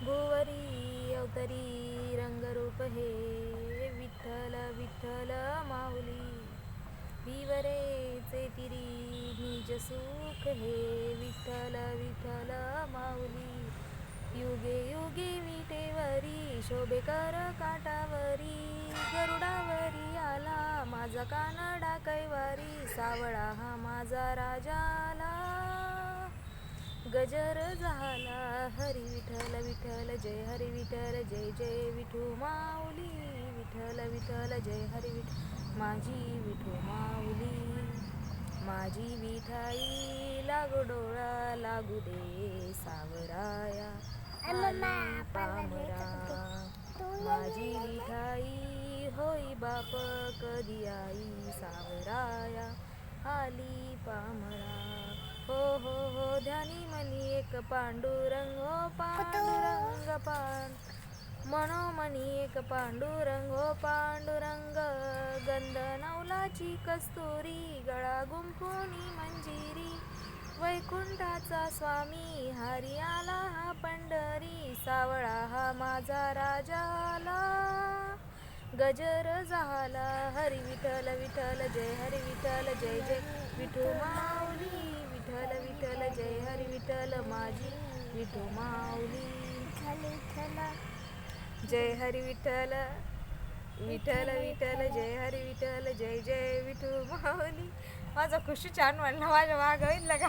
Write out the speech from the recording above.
भुवरी अवतरी रंगरूप हे विठ्ठल विठ्ठल माऊली. विवरेचे तिरी निज सुख हे विठ्ठल विठ्ठल माऊली. युगे युगे विटेवरी शोभे कर काठावरी. गरुडावरी आला माझा कानडा कैवारी. सावळा हा माझा राजाला गजर झाला. हरी विठ्ठल विठ्ठल जय हरी विठ्ठल जय जय विठू माऊली. विठ्ठल विठ्ठल जय हरी विठ्ठल माझी विठू माऊली. माझी विठाई लागू डोळा लागू दे सावराया आली पामरा. माझी विठाई होई बाप कधी आई सावराया आली पामरा. हो हो हो ध्यानी मनी एक पांडुरंग हो पांडुरंग मनोमनी एक पांडुरंग हो पांडुरंग. गंध नवलाची कस्तुरी गळा गुंफुनी मंजिरी. वैकुंठाचा स्वामी हरी आला हा पंढरी. सावळा हा माझा राजाला गजर झाला. हरी विठ्ठल विठ्ठल जय हरी विठ्ठल जय जय विठू माऊली. विठ्ठल विठ्ठल जय हरी विठ्ठल माझी विठू माऊली. जय हरी विठ्ठल विठ्ठल विठ्ठल जय हरी विठ्ठल जय जय विठू माऊली. माझा खुशी छान म्हणलं माझ्या मागं होईल का